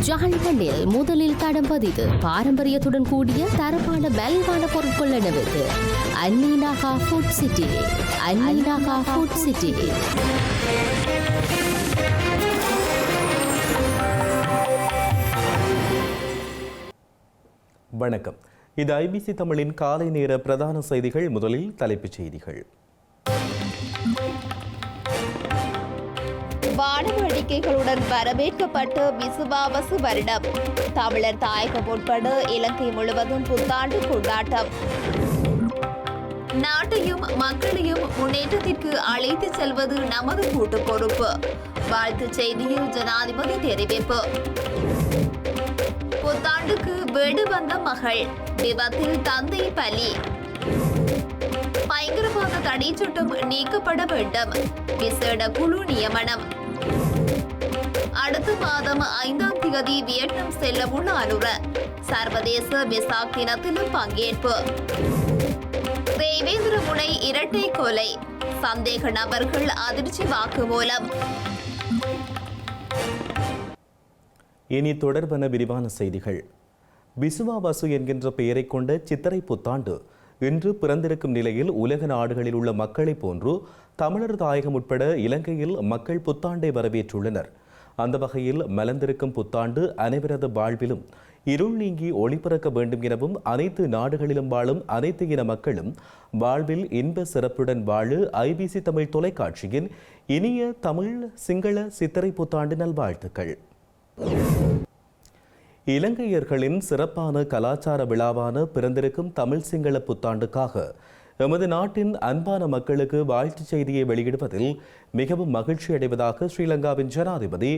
ஜாழ்மண்ணில் முதலில் தடம் பதித்து பாரம்பரியத்துடன் கூடிய தரமான மலிவான பொருட்கள் எனவுக்கு அன்னீனாகா ஃபுட் சிட்டி. அன்னீனாகா ஃபுட் சிட்டி. வணக்கம். இது ஐபிசி தமிழின் காலை நேர பிரதான செய்திகள். முதலில் தலைப்புச் செய்திகள். வான வேடிக்கைகளுடன் வரவேற்கப்பட்ட விசுவாவசு வருடம். தமிழர் தாயகம் உட்பட இலங்கை முழுவதும் புத்தாண்டு கொண்டாட்டம். நாட்டையும் மக்களையும் முன்னேற்றத்திற்கு அழைத்து செல்வது நமது கூட்டு பொறுப்பு. வாழ்த்துச் செய்தியில் ஜனாதிபதி தெரிவிப்பு. புத்தாண்டுக்கு வீடு வந்த மகள், விபத்தில் தந்தை பலி. பயங்கரவாத தடை சட்டம் நீக்கப்பட வேண்டும், விசேட குழு நியமனம். அடுத்த மாதம் 5ஆம் தேதி வியட்நாம் செல்லவுள்ள அனுர சர்வதேச வெசாக் தினத்திலும் பங்கேற்பு. தேவேந்திர முனை இரட்டை கொலை, சந்தேக நபர்கள் அதிர்ச்சி வாக்குமூலம். இனி தொடர்பான விரிவான செய்திகள். விசுவாவசு என்கின்ற பெயரை கொண்ட சித்திரை புத்தாண்டு இன்று பிறந்திருக்கும் நிலையில் உலக நாடுகளில் உள்ள மக்களை போன்று தமிழர் தாயகம் உட்பட இலங்கையில் மக்கள் புத்தாண்டை வரவேற்றுள்ளனர். அந்த வகையில் மலர்ந்திருக்கும் புத்தாண்டு அனைவரது வாழ்விலும் இருள் நீங்கி ஒளிபரக்க வேண்டும் எனவும் அனைத்து நாடுகளிலும் வாழும் அனைத்து இன மக்களும் வாழ்வில் இன்ப சிறப்புடன் வாழ ஐபிசி தமிழ் தொலைக்காட்சியின் இனிய தமிழ் சிங்கள சித்திரை புத்தாண்டு நல்வாழ்த்துக்கள். இலங்கையர்களின் சிறப்பான கலாச்சார விழாவான பிறந்திருக்கும் தமிழ் சிங்கள புத்தாண்டுக்காக எமது நாட்டின் அன்பான மக்களுக்கு வாழ்த்துச் செய்தியை வெளியிடுவதில் மிகவும் மகிழ்ச்சி அடைவதாக ஸ்ரீலங்காவின் ஜனாதிபதி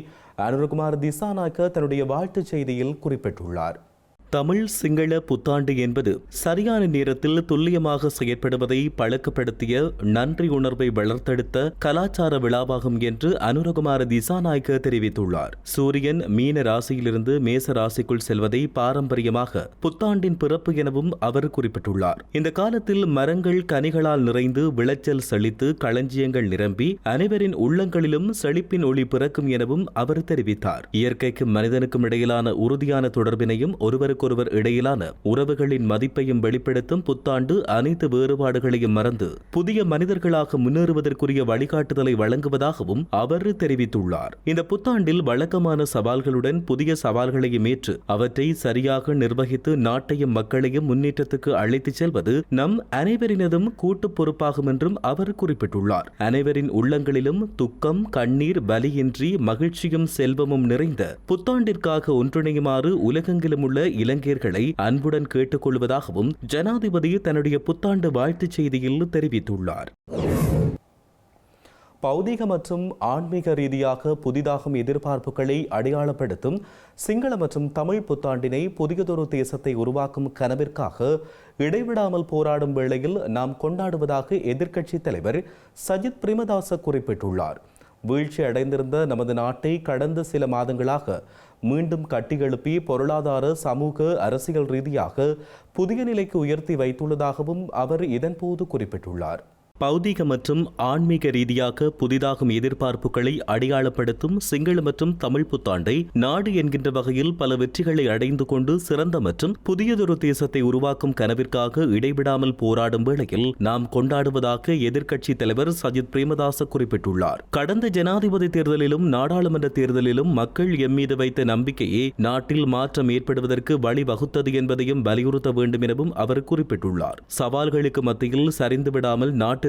அனுரகுமார் திசாநாயக்க தன்னுடைய வாழ்த்துச் செய்தியில் குறிப்பிட்டுள்ளார். தமிழ் சிங்கள புத்தாண்டு என்பது சரியான நேரத்தில் துல்லியமாக செயற்படுவதை பழக்கப்படுத்திய நன்றி உணர்வை வளர்த்தெடுத்த கலாச்சார விழாவாகும் என்று அனுரகுமார திசாநாயக்க தெரிவித்துள்ளார். சூரியன் மீன ராசியிலிருந்து மேச ராசிக்குள் செல்வதை பாரம்பரியமாக புத்தாண்டின் பிறப்பு எனவும் அவர் குறிப்பிட்டுள்ளார். இந்த காலத்தில் மரங்கள் கனிகளால் நிறைந்து விளைச்சல் செழித்து களஞ்சியங்கள் நிரம்பி அனைவரின் உள்ளங்களிலும் செழிப்பின் ஒளி பிறக்கும் எனவும் அவர் தெரிவித்தார். இயற்கைக்கும் மனிதனுக்கும் இடையிலான உறுதியான தொடர்பினையும் ஒருவருக்கு இடையிலான உறவுகளின் மதிப்பையும் வெளிப்படுத்தும் புத்தாண்டு அனைத்து வேறுபாடுகளையும் மறந்து புதிய மனிதர்களாக முன்னேறுவதற்குரிய வழிகாட்டுதலை வழங்குவதாகவும் அவர் தெரிவித்துள்ளார். இந்த புத்தாண்டில் வழக்கமான சவால்களுடன் புதிய சவால்களையும் ஏற்று அவற்றை சரியாக நிர்வகித்து நாட்டையும் மக்களையும் முன்னேற்றத்துக்கு அழைத்துச் செல்வது நம் அனைவரினதும் கூட்டு பொறுப்பாகும் என்றும் அவர் குறிப்பிட்டுள்ளார். அனைவரின் உள்ளங்களிலும் துக்கம், கண்ணீர், வலியின்றி மகிழ்ச்சியும் செல்வமும் நிறைந்த புத்தாண்டிற்காக ஒன்றிணையுமாறு உலகெங்கிலும் உள்ள இலங்கையர்களை அன்புடன் கேட்டுக்கொள்வதாகவும் ஜனாதிபதி தன்னுடைய புத்தாண்டு வாழ்த்துச் செய்தியில் தெரிவித்துள்ளார். பௌதீக மற்றும் ஆன்மீக ரீதியாக புதிதாகும் எதிர்பார்ப்புகளை அடையாளப்படுத்தும் சிங்கள மற்றும் தமிழ் புத்தாண்டினை புதியதொரு தேசத்தை உருவாக்கும் கனவிற்காக இடைவிடாமல் போராடும் வேளையில் நாம் கொண்டாடுவதாக எதிர்க்கட்சித் தலைவர் சஜித் பிரேமதாச குறிப்பிட்டுள்ளார். வீழ்ச்சி அடைந்திருந்த நமது நாட்டை கடந்த சில மாதங்களாக மீண்டும் கட்டியெழுப்பி பொருளாதார, சமூக, அரசியல் ரீதியாக புதிய நிலைக்கு உயர்த்தி வைத்துள்ளதாகவும் அவர் இதன்போது குறிப்பிட்டுள்ளார். பௌதீக மற்றும் ஆன்மீக ரீதியாக புதிதாகும் எதிர்பார்ப்புகளை அடையாளப்படுத்தும் சிங்கள மற்றும் தமிழ் புத்தாண்டை நாடு என்கின்ற வகையில் பல வெற்றிகளை அடைந்து கொண்டு சிறந்த மற்றும் புதியதொரு தேசத்தை உருவாக்கும் கனவிற்காக இடைவிடாமல் போராடும் வேளையில் நாம் கொண்டாடுவதாக எதிர்க்கட்சித் தலைவர் சஜித் பிரேமதாச குறிப்பிட்டுள்ளார். கடந்த ஜனாதிபதி தேர்தலிலும் நாடாளுமன்ற தேர்தலிலும் மக்கள் எம்மீது வைத்த நம்பிக்கையே நாட்டில் மாற்றம் ஏற்படுவதற்கு வழிவகுத்தது என்பதையும் வலியுறுத்த வேண்டும் எனவும் அவர் குறிப்பிட்டுள்ளார். சவால்களுக்கு மத்தியில் சரிந்துவிடாமல் நாட்டிற்காக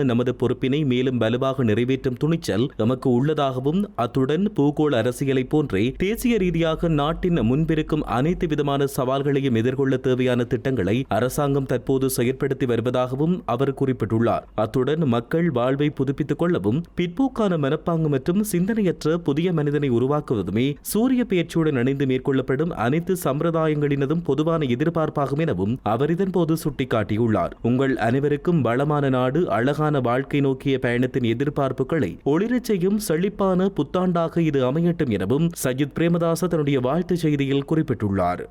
நமது பொறுப்பினை மேலும் வலுவாக நிறைவேற்றும் துணிச்சல் நமக்கு உள்ளதாகவும் அத்துடன் பூகோள அரசியலை போன்றே தேசிய ரீதியாக நாட்டின் முன்பிருக்கும் அனைத்து விதமான சவால்களையும் எதிர்கொள்ள தேவையான திட்டங்களை அரசாங்கம் தற்போது செயற்படுத்தி வருவதாகவும் அவர் குறிப்பிட்டுள்ளார். அத்துடன் மக்கள் வாழ்வை புதுப்பித்துக் கொள்ளவும் பிற்போக்கான மனப்பாங்கு மற்றும் சிந்தனையற்ற புதிய மனிதனை உருவாக்குவதுமே சூரிய பெயர்ச்சியுடன் இணைந்து மேற்கொள்ளப்படும் அனைத்து சம்பிரதாயங்களினதும் பொதுவான எதிர்பார்ப்பாகும் எனவும் அவர் இதன்போது சுட்டிக்காட்டியுள்ளார். உங்கள் அனைவருக்கும் வளமான நாடு, அழகான வாழ்க்கை நோக்கிய பயணத்தின் எதிர்பார்ப்புகளை ஒளிரச் செய்யும் செழிப்பான புத்தாண்டாக இது அமையட்டும் எனவும் சஜித் பிரேமதாச தன்னுடைய வாழ்த்துச் செய்தியில் குறிப்பிட்டுள்ளார்.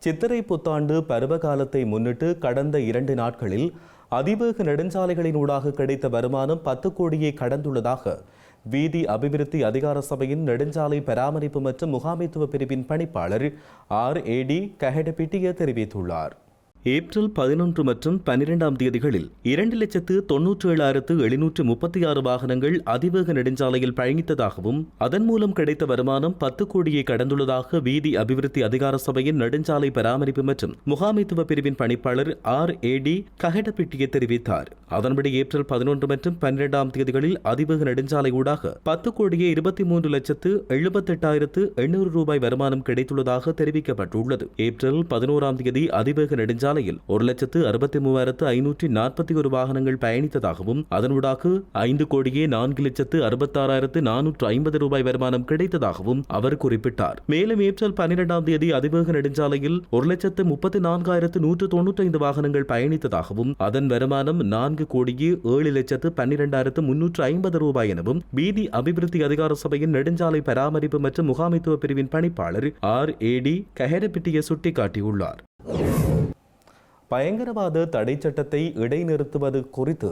சித்திரை புத்தாண்டு பருவகாலத்தை முன்னிட்டு கடந்த 2 நாட்களில் அதிவேக நெடுஞ்சாலைகளின் ஊடாக கிடைத்த வருமானம் 10 கோடியை கடந்துள்ளதாக வீதி அபிவிருத்தி அதிகார சபையின் நெடுஞ்சாலை பராமரிப்பு மற்றும் முகாமைத்துவ பிரிவின் பணிப்பாளர் RAD கஹெடபிட்டிய தெரிவித்துள்ளார். ஏப்ரல் 11 மற்றும் 12ஆம் தேதிகளில் 2,97,736 வாகனங்கள் அதிவேக நெடுஞ்சாலையில் பயணித்ததாகவும் அதன் மூலம் கிடைத்த வருமானம் 10 கோடியை கடந்துள்ளதாக வீதி அபிவிருத்தி அதிகார சபையின் நெடுஞ்சாலை பராமரிப்பு மற்றும் முகாமைத்துவ பிரிவின் பணிப்பாளர் RAD கஹெடபிட்டிய தெரிவித்தார். அதன்படி ஏப்ரல் 11 மற்றும் 12ஆம் தேதிகளில் அதிவேக நெடுஞ்சாலை ஊடாக 10 கோடியே 23,78,800 ரூபாய் வருமானம் கிடைத்துள்ளதாக தெரிவிக்கப்பட்டுள்ளது. ஏப்ரல் 11ஆம் தேதி அதிவேக நெடுஞ்சாலை 1,63,541 வாகனங்கள் பயணித்ததாகவும் அதனூடாக 5,04,66,450 ரூபாய் வருமானம் கிடைத்ததாகவும் அவர் குறிப்பிட்டார். மேலும் ஏப்ரல் 12ஆம் தேதி அதிவேக நெடுஞ்சாலையில் 1,34,195 வாகனங்கள் பயணித்ததாகவும் அதன் வருமானம் 4,07,12,350 ரூபாய் எனவும் வீதி அபிவிருத்தி அதிகார சபையின் நெடுஞ்சாலை பராமரிப்பு மற்றும் முகாமைத்துவ பிரிவின் பணிப்பாளர் RAD கஹெடபிட்டிய சுட்டிக்காட்டியுள்ளார். பயங்கரவாத தடை சட்டத்தை இடைநிறுத்துவது குறித்து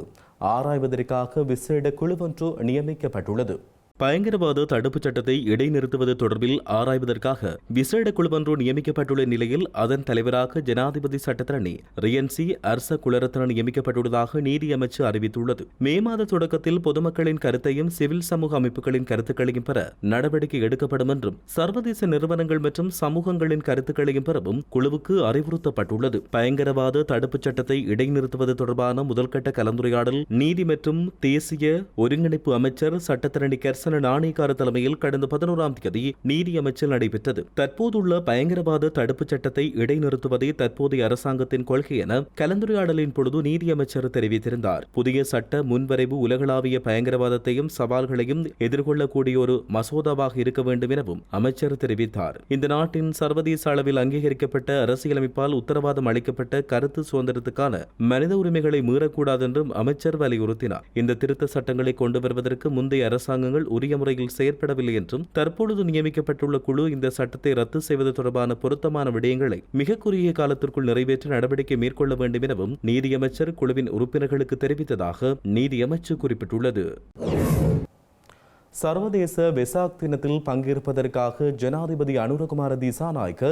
ஆராய்வதற்காக விசேட குழு ஒன்று நியமிக்கப்பட்டுள்ளது. பயங்கரவாத தடுப்புச் சட்டத்தை இடைநிறுத்துவது தொடர்பில் ஆராய்வதற்காக விசேட குழு ஒன்று நியமிக்கப்பட்டுள்ள நிலையில் அதன் தலைவராக ஜனாதிபதி சட்டத்தரணி ரியன்சி அரச குலரத்ன நியமிக்கப்பட்டுள்ளதாக நீதி அமைச்சு அறிவித்துள்ளது. மே மாத தொடக்கத்தில் பொதுமக்களின் கருத்தையும் சிவில் சமூக அமைப்புகளின் கருத்துக்களையும் பெற நடவடிக்கை எடுக்கப்படும் என்றும் சர்வதேச நிறுவனங்கள் மற்றும் சமூகங்களின் கருத்துக்களையும் பெறவும் குழுவுக்கு அறிவுறுத்தப்பட்டுள்ளது. பயங்கரவாத தடுப்புச் சட்டத்தை இடைநிறுத்துவது தொடர்பான முதல்கட்ட கலந்துரையாடல் நீதி மற்றும் தேசிய ஒருங்கிணைப்பு அமைச்சர் சட்டத்தரணி நாணயக்கார தலைமையில் கடந்த 11ஆம் தேதி நீதி அமைச்சில் நடைபெற்றது. தற்போதுள்ள பயங்கரவாத தடுப்புச் சட்டத்தை இடைநிறுத்துவதே தற்போதைய அரசாங்கத்தின் கொள்கை என கலந்துரையாடலின் பொழுது நீதி அமைச்சர் தெரிவித்திருந்தார். புதிய சட்ட முன்வரைவு உலகளாவிய பயங்கரவாதத்தையும் சவால்களையும் எதிர்கொள்ளக்கூடிய ஒரு மசோதாவாக இருக்க வேண்டும் எனவும் அமைச்சர் தெரிவித்தார். இந்த நாட்டின் சர்வதேச அளவில் அங்கீகரிக்கப்பட்ட அரசியலமைப்பால் உத்தரவாதம் அளிக்கப்பட்ட கருத்து சுதந்திரத்துக்கான மனித உரிமைகளை மீறக்கூடாது என்றும் அமைச்சர் வலியுறுத்தினார். இந்த திருத்த சட்டங்களை கொண்டு வருவதற்கு முந்தைய அரசாங்கங்கள் உரிய முறையில் செயற்படவில்லை என்றும் தற்பொழுது நியமிக்கப்பட்டுள்ள குழு இந்த சட்டத்தை ரத்து செய்வது தொடர்பான பொருத்தமான விடயங்களை மிக குறுகிய காலத்திற்குள் நிறைவேற்ற நடவடிக்கை மேற்கொள்ள வேண்டும் எனவும் நீதியமைச்சர் குழுவின் உறுப்பினர்களுக்கு தெரிவித்ததாக நீதியமைச்சு குறிப்பிட்டுள்ளது. சர்வதேச வெசாக் தினத்தில் பங்கேற்பதற்காக ஜனாதிபதி அனுரகுமார திசாநாயக்க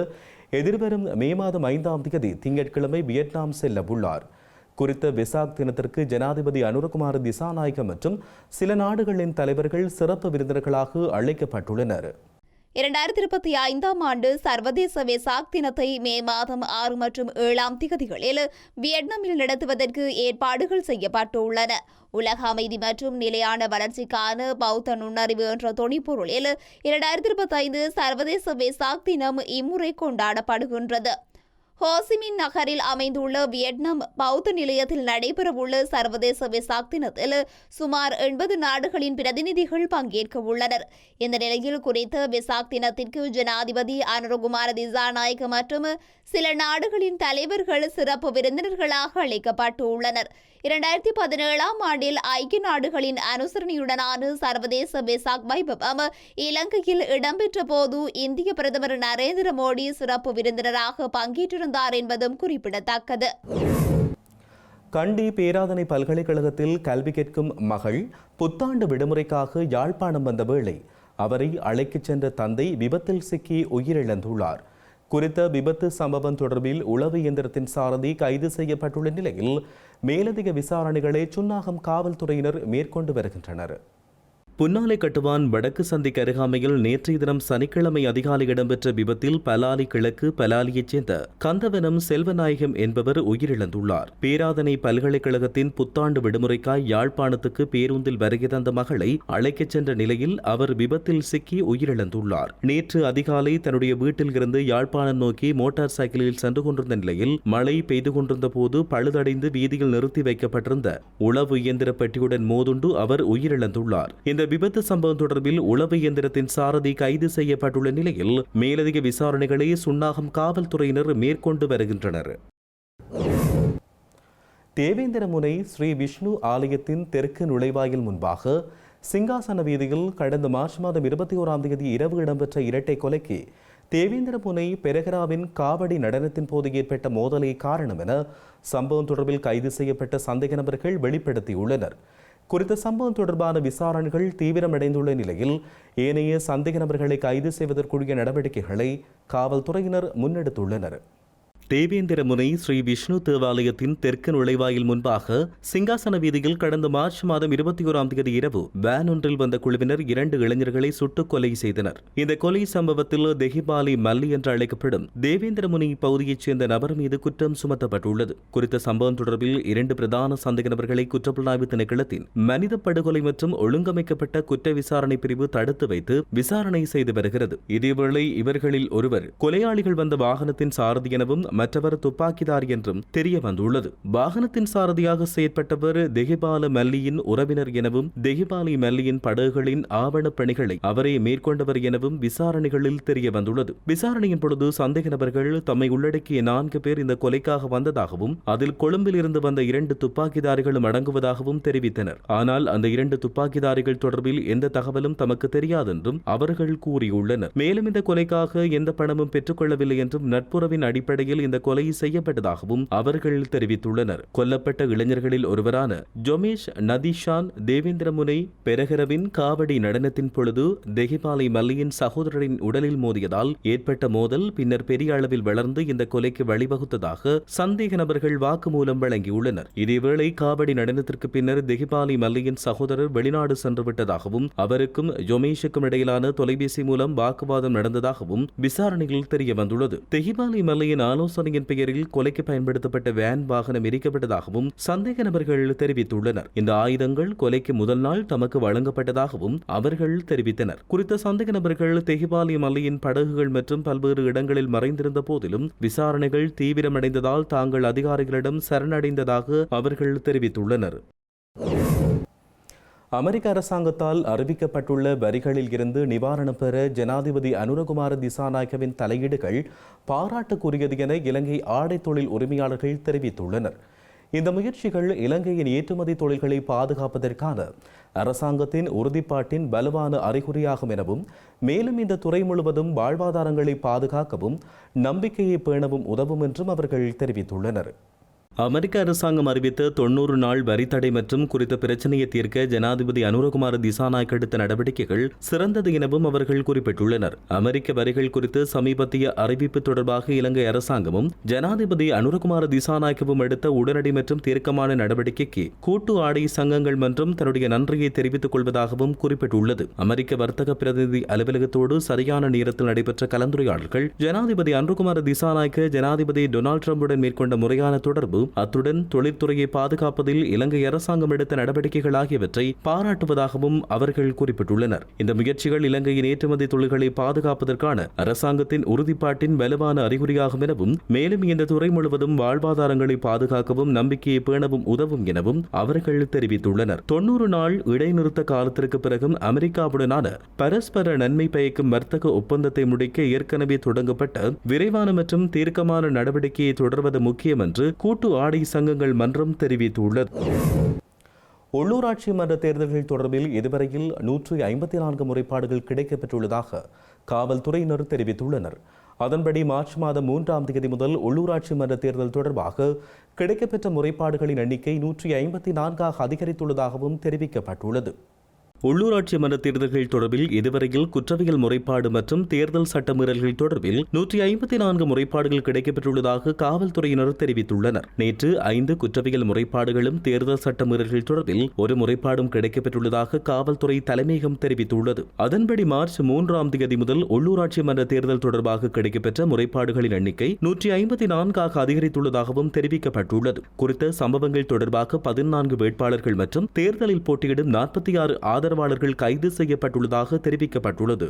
எதிர்வரும் மே மாதம் 5ஆம் தேதி திங்கட்கிழமை வியட்நாம் செல்ல உள்ளார். குறித்த வெசாக் தினத்திற்கு ஜனாதிபதி அனுரகுமார திசாநாயக்க மற்றும் சில நாடுகளின் தலைவர்கள் சிறப்பு விருந்தினர்களாக அழைக்கப்பட்டுள்ளனர். 2025ஆம் ஆண்டு சர்வதேச வெசாக் தினத்தை மே மாதம் 6 மற்றும் 7ஆம் திகதிகளில் வியட்நாமில் நடத்துவதற்கு ஏற்பாடுகள் செய்யப்பட்டுள்ளன. உலக அமைதி மற்றும் நிலையான வளர்ச்சிக்கான பௌத்த நுண்ணறிவு என்ற தொனிப்பொருளில் 2025 சர்வதேச வெசாக் தினம் இம்முறை கொண்டாடப்படுகின்றது. ஹோசிமின் நகரில் அமைந்துள்ள வியட்நாம் பௌத்த நிலையத்தில் நடைபெறவுள்ள சர்வதேச வெசாக் தினத்தில் சுமார் 80 நாடுகளின் பிரதிநிதிகள் பங்கேற்க உள்ளனர். இந்த நிலையில் குறித்த வெசாக் தினத்திற்கு ஜனாதிபதி அனுரகுமார திசாநாயக்க மற்றும் சில நாடுகளின் தலைவர்கள் சிறப்பு விருந்தினர்களாக அழைக்கப்பட்டுள்ளனர். 2017ஆம் ஆண்டில் ஐக்கிய நாடுகளின் அனுசரணையுடனான சர்வதேச வெசாக் வைபவம் இலங்கையில் இடம்பெற்ற போது இந்திய பிரதமர் நரேந்திர மோடி சிறப்பு விருந்தினராக பங்கேற்றிருந்தார் என்பதும் குறிப்பிடத்தக்கது. கண்டி பேராதனை பல்கலைக்கழகத்தில் கல்வி கேட்கும் மகள் புத்தாண்டு விடுமுறைக்காக யாழ்ப்பாணம் வந்த வேளை அவரை அழைத்துச் சென்ற தந்தை விபத்தில் சிக்கி உயிரிழந்துள்ளார். குறித்த விபத்து சம்பவம் தொடர்பில் உளவு இயந்திரத்தின் சாரதி கைது செய்யப்பட்டுள்ள நிலையில் மேலதிக விசாரணைகளை சுன்னாகம் காவல்துறையினர் மேற்கொண்டு வருகின்றனர். புன்னாலை கட்டுவான் வடக்கு சந்திக்கு அருகாமையில் நேற்றைய தினம் சனிக்கிழமை அதிகாலை இடம்பெற்ற விபத்தில் பலாலி கிழக்கு பலாலியைச் சேர்ந்த கந்தவனம் செல்வநாயகம் என்பவர் உயிரிழந்துள்ளார். பேராதனை பல்கலைக்கழகத்தின் புத்தாண்டு விடுமுறைக்காய் யாழ்ப்பாணத்துக்கு பேருந்தில் வருகை தந்த மகளை அழைக்கச் சென்ற நிலையில் அவர் விபத்தில் சிக்கி உயிரிழந்துள்ளார். நேற்று அதிகாலை தன்னுடைய வீட்டில் இருந்து யாழ்ப்பாணம் நோக்கி மோட்டார் சைக்கிளில் சென்று கொண்டிருந்த நிலையில் மழை பெய்து கொண்டிருந்த போது பழுதடைந்து வீதியில் நிறுத்தி வைக்கப்பட்டிருந்த உளவு இயந்திர பெட்டியுடன் மோதுண்டு அவர் உயிரிழந்துள்ளார். இந்த விபத்து சம்பவம் தொடர்பில் உளவு இயந்திரத்தின் சாரதி கைது செய்யப்பட்டுள்ள நிலையில் மேலதிக விசாரணைகளை சுன்னாகம் காவல்துறையினர் மேற்கொண்டு வருகின்றனர். தேவேந்திரமுனை ஸ்ரீ விஷ்ணு ஆலயத்தின் தெற்கு நுழைவாயில் முன்பாக சிங்காசன வீதியில் கடந்த மார்ச் மாதம் 21ஆம் தேதி இரவு இடம்பெற்ற இரட்டை கொலைக்கு தேவேந்திரமுனை பெரகராவின் காவடி நடனத்தின் போது ஏற்பட்ட மோதலே காரணம் என சம்பவம் தொடர்பில் கைது செய்யப்பட்ட சந்தேக நபர்கள் வெளிப்படுத்தியுள்ளனர். குறித்த சம்பவம் தொடர்பான விசாரணைகள் தீவிரமடைந்துள்ள நிலையில் ஏனைய சந்தேக நபர்களை கைது செய்வதற்குரிய நடவடிக்கைகளை காவல்துறையினர் முன்னெடுத்துள்ளனர். தேவேந்திரமுனை ஸ்ரீ விஷ்ணு தேவாலயத்தின் தெற்கு நுழைவாயில் முன்பாக சிங்காசன வீதியில் கடந்த மார்ச் மாதம் 21ஆம் தேதி இரவு வேன் ஒன்றில் வந்த குழுவினர் 2 இளைஞர்களை சுட்டுக் கொலை செய்தனர். இந்த கொலை சம்பவத்தில் தெஹிபாலி மல்லி என்று அழைக்கப்படும் தேவேந்திரமுனி பகுதியைச் சேர்ந்த நபர் மீது குற்றம் சுமத்தப்பட்டுள்ளது. குறித்த சம்பவம் தொடர்பில் 2 பிரதான சந்தேக நபர்களை குற்றப்புலனாய்வு திணைக்களத்தின் மனித படுகொலை மற்றும் ஒழுங்கமைக்கப்பட்ட குற்ற விசாரணை பிரிவு தடுத்து வைத்து விசாரணை செய்து வருகிறது. இதேவேளை இவர்களில் ஒருவர் கொலையாளிகள் வந்த வாகனத்தின் சாரதி எனவும் மற்றவர் துப்பாக்கிதாரி என்றும் தெரிய வந்துள்ளது. வாகனத்தின் சாரதியாக செயற்பட்டவர் தெஹிபால மல்லியின் உறவினர் எனவும் தெஹிபாலி மல்லியின் படகுகளின் ஆவணப் பணிகளை அவரே மேற்கொண்டவர் எனவும் விசாரணைகளில் தெரிய வந்துள்ளது. விசாரணையின் பொழுது சந்தேக நபர்கள் தம்மை உள்ளடக்கிய 4 பேர் இந்த கொலைக்காக வந்ததாகவும் அதில் கொழும்பில் இருந்து வந்த 2 துப்பாக்கிதாரிகளும் அடங்குவதாகவும் தெரிவித்தனர். ஆனால் அந்த 2 துப்பாக்கிதாரிகள் தொடர்பில் எந்த தகவலும் தமக்கு தெரியாதென்றும் அவர்கள் கூறியுள்ளனர். மேலும் இந்த கொலைக்காக எந்த பணமும் பெற்றுக் கொள்ளவில்லை என்றும் நட்புறவின் அடிப்படையில் இந்த கொலை செய்யப்பட்டதாகவும் அவர்கள் தெரிவித்துள்ளனர். கொல்லப்பட்ட இளைஞர்களில் ஒருவரான ஜொமேஷ் நதிஷான் தேவேந்திரமுனை பெரகரவின் காவடி நடனத்தின் பொழுது தெஹிபாலி மல்லியின் சகோதரரின் உடலில் மோதியதால் ஏற்பட்ட மோதல் பின்னர் பெரிய அளவில் வளர்ந்து இந்த கொலைக்கு வழிவகுத்ததாக சந்தேக நபர்கள் வாக்குமூலம் வழங்கியுள்ளனர். இதேவேளை காவடி நடனத்திற்கு பின்னர் தெஹிபாலி மல்லியின் சகோதரர் வெளிநாடு சென்று விட்டதாகவும் அவருக்கும் ஜொமேஷுக்கும் இடையிலான தொலைபேசி மூலம் வாக்குவாதம் நடந்ததாகவும் விசாரணையில் தெரிய வந்துள்ளது. தெஹிபாலி மல்லியின் ஆலோசனையின் பெயரில் கொலைக்கு பயன்படுத்தப்பட்ட வேன் வாகனம் எரிக்கப்பட்டதாகவும் சந்தேக நபர்கள் தெரிவித்துள்ளனர். இந்த ஆயுதங்கள் கொலைக்கு முதல் நாள் தமக்கு வழங்கப்பட்டதாகவும் அவர்கள் தெரிவித்தனர். குறித்த சந்தேக நபர்கள் தெஹிபாலி மல்லியின் படகுகள் மற்றும் பல்வேறு இடங்களில் மறைந்திருந்த போதிலும் விசாரணைகள் தீவிரமடைந்ததால் தாங்கள் அதிகாரிகளிடம் சரணடைந்ததாக அவர்கள் தெரிவித்துள்ளனர். அமெரிக்க அரசாங்கத்தால் அறிவிக்கப்பட்டுள்ள வரிகளில் இருந்து நிவாரணம் பெற ஜனாதிபதி அனுரகுமார திசாநாயக்கவின் தலையீடுகள் பாராட்டுக்குரியது என இலங்கை ஆடை தொழில் உரிமையாளர்கள் தெரிவித்துள்ளனர். இந்த முயற்சிகள் இலங்கையின் ஏற்றுமதி தொழில்களை பாதுகாப்பதற்கான அரசாங்கத்தின் உறுதிப்பாட்டின் வலுவான அறிகுறியாகும் எனவும் மேலும் இந்த துறை முழுவதும் வாழ்வாதாரங்களை பாதுகாக்கவும் நம்பிக்கையை பேணவும் உதவும் என்றும் அவர்கள் தெரிவித்துள்ளனர். அமெரிக்க அரசாங்கம் அறிவித்த 90 நாள் வரித்தடை மற்றும் குறித்த பிரச்சனையை தீர்க்க ஜனாதிபதி அனுரகுமார திசாநாயக்க எடுத்த நடவடிக்கைகள் சிறந்தது எனவும் அவர்கள் குறிப்பிட்டுள்ளனர். அமெரிக்க வரிகள் குறித்து சமீபத்திய அறிவிப்பு தொடர்பாக இலங்கை அரசாங்கமும் ஜனாதிபதி அனுரகுமார திசாநாயக்கவும் எடுத்த உடனடி மற்றும் தீர்க்கமான நடவடிக்கைக்கு கூட்டு ஆடை சங்கங்கள் மற்றும் தன்னுடைய நன்றியை தெரிவித்துக் கொள்வதாகவும் குறிப்பிட்டுள்ளது. அமெரிக்க வர்த்தக பிரதிநிதி அலுவலகத்தோடு சரியான நேரத்தில் நடைபெற்ற கலந்துரையாடல்கள் ஜனாதிபதி அனுரகுமார திசாநாயக்க ஜனாதிபதி டொனால்ட் ட்ரம்புடன் மேற்கொண்ட முறையான தொடர்பு அத்துடன் தொழில்துறையை பாதுகாப்பதில் இலங்கை அரசாங்கம் எடுத்த நடவடிக்கைகள் ஆகியவற்றை பாராட்டுவதாகவும் அவர்கள் குறிப்பிட்டுள்ளனர். இந்த முயற்சிகள் இலங்கையின் ஏற்றுமதி தொழில்களை பாதுகாப்பதற்கான அரசாங்கத்தின் உறுதிப்பாட்டின் வலுவான அறிகுறியாகும் எனவும் மேலும் இந்த துறை முழுவதும் வாழ்வாதாரங்களை பாதுகாக்கவும் நம்பிக்கையை பேணவும் உதவும் எனவும் அவர்கள் தெரிவித்துள்ளனர். 90 நாள் இடைநிறுத்த காலத்திற்கு பிறகும் அமெரிக்காவுடனான பரஸ்பர நன்மை பயக்கும் வர்த்தக ஒப்பந்தத்தை முடிக்க ஏற்கனவே தொடங்கப்பட்ட விரைவான மற்றும் தீர்க்கமான நடவடிக்கையை தொடர்வது முக்கியம் என்று கூட்டு ஆடை சங்கங்கள் மன்றம் தெரிவித்துள்ளது. உள்ளூராட்சி மன்ற தேர்தல்கள் தொடர்பில் இதுவரையில் 154 முறைப்பாடுகள் கிடைக்கப்பெற்றுள்ளதாக காவல்துறையினர் தெரிவித்துள்ளனர். அதன்படி மார்ச் மாதம் 3ஆம் தேதி முதல் உள்ளூராட்சி மன்ற தேர்தல் தொடர்பாக கிடைக்கப்பெற்ற முறைப்பாடுகளின் எண்ணிக்கை 154ஆக அதிகரித்துள்ளதாகவும் தெரிவிக்கப்பட்டுள்ளது. உள்ளூராட்சி மன்ற தேர்தல்கள் தொடர்பில் இதுவரையில் குற்றவியல் முறைப்பாடு மற்றும் தேர்தல் சட்டமீறல்கள் தொடர்பில் 154 முறைப்பாடுகள் கிடைக்கப்பெற்றுள்ளதாக காவல்துறையினர் தெரிவித்துள்ளனர். நேற்று 5 குற்றவியல் முறைப்பாடுகளும் தேர்தல் சட்டமீறல்கள் தொடர்பில் 1 முறைப்பாடும் கிடைக்கப்பெற்றுள்ளதாக காவல்துறை தலைமையகம் தெரிவித்துள்ளது. அதன்படி மார்ச் 3ஆம் தேதி முதல் உள்ளூராட்சி மன்ற தேர்தல் தொடர்பாக கிடைக்கப்பெற்ற முறைப்பாடுகளின் எண்ணிக்கை 154ஆக அதிகரித்துள்ளதாகவும் தெரிவிக்கப்பட்டுள்ளது. குறித்த சம்பவங்கள் தொடர்பாக 14 வேட்பாளர்கள் மற்றும் தேர்தலில் போட்டியிடும் 46 ஆதரவாளர்கள் கைது செய்யப்பட்டுள்ளதாக தெரிவிக்கப்பட்டுள்ளது.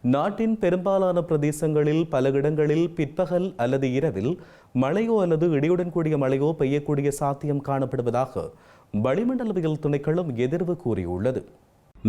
நாட்டின் பெரும்பாலான பிரதேசங்களில் பல இடங்களில் பிற்பகல் அல்லது இரவில் மழையோ அல்லது இடியுடன் கூடிய மழையோ பெய்யக்கூடிய சாத்தியம் காணப்படுவதாக வளிமண்டலவியல் திணைக்களம் எதிர்வு கூறியுள்ளது.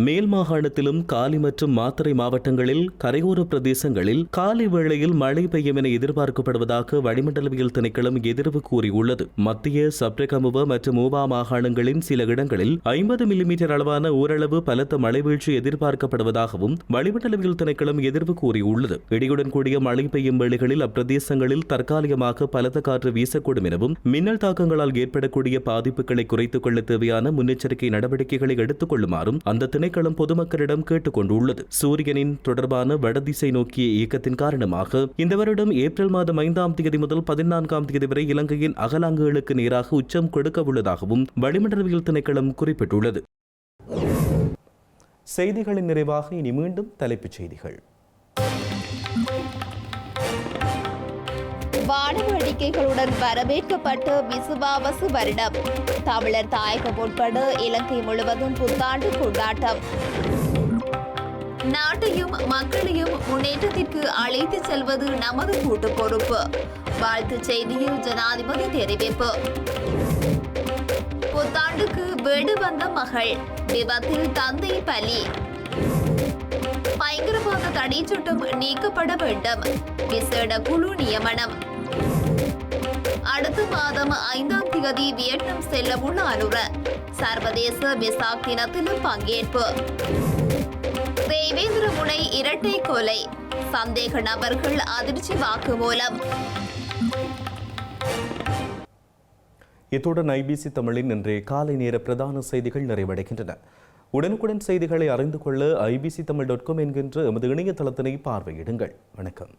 மேல் மாகாணத்திலும் காலி மற்றும் மாத்தறை மாவட்டங்களில் கரையோர பிரதேசங்களில் காலை வேளையில் மழை பெய்யும் என எதிர்பார்க்கப்படுவதாக வளிமண்டலவியல் திணைக்களம் எதிர்வு கூறியுள்ளது. மத்திய சப்ரகமுவ மற்றும் ஊவா மாகாணங்களின் சில இடங்களில் 50 மில்லிமீட்டர் அளவான ஓரளவு பலத்த மழை வீழ்ச்சி எதிர்பார்க்கப்படுவதாகவும் வளிமண்டலவியல் திணைக்களம் எதிர்வு கூறியுள்ளது. இடியுடன் கூடிய மழை பெய்யும் வேளைகளில் அப்பிரதேசங்களில் தற்காலிகமாக பலத்த காற்று வீசக்கூடும் எனவும் மின்னல் தாக்கங்களால் ஏற்படக்கூடிய பாதிப்புகளை குறைத்துக் கொள்ள தேவையான முன்னெச்சரிக்கை நடவடிக்கைகளை எடுத்துக் கொள்ளுமாறும் அந்த திணைக்களம் பொதுமக்களிடம் கேட்டுக் கொண்டுள்ளது. சூரியனின் தொடர்பான வடதிசை நோக்கிய இயக்கத்தின் காரணமாக இந்த வருடம் ஏப்ரல் மாதம் 5ஆம் தேதி முதல் 14ஆம் தேதி வரை இலங்கையின் அகலாங்குகளுக்கு நேராக உச்சம் கொடுக்க உள்ளதாகவும் வளிமண்டலவியல் திணைக்களம் குறிப்பிட்டுள்ளது. செய்திகளின் நிறைவாக இனி மீண்டும் தலைப்புச் செய்திகள். வான வேடிக்கைகளுடன் வரவேற்கப்பட்ட விசுவாவசு வருடம். தமிழர் தாயகம் உட்பட இலங்கை முழுவதும் புத்தாண்டு கொண்டாட்டம். நாட்டையும் மக்களையும் முன்னேற்றத்திற்கு அழைத்துச் செல்வது நமது கூட்டு பொறுப்பு. வாழ்த்துச் செய்தியில் ஜனாதிபதி தெரிவிப்பு. புத்தாண்டுக்கு வீடு வந்த மகள், விபத்தில் தந்தை பலி. பயங்கரவாத தடை சட்டம் நீக்கப்பட வேண்டும். விசேட குழு நியமனம். அடுத்த மாதம் 5ஆம் தேதி வியட்நாம் செல்லவுள்ள அனுர. சர்வதேச வெசாக் தினத்திலும் பங்கேற்பு. தேவேந்திர முனை இரட்டை கொலை. சந்தேக நபர்கள் அதிர்ச்சி வாக்குமூலம். இத்துடன் ஐபிசி தமிழின் இன்றைய காலை நேர பிரதான செய்திகள் நிறைவடைகின்றன. உடனுக்குடன் செய்திகளை அறிந்து கொள்ள ibctamil.com என்கின்ற எமது இணையதளத்தினை பார்வையிடுங்கள். வணக்கம்.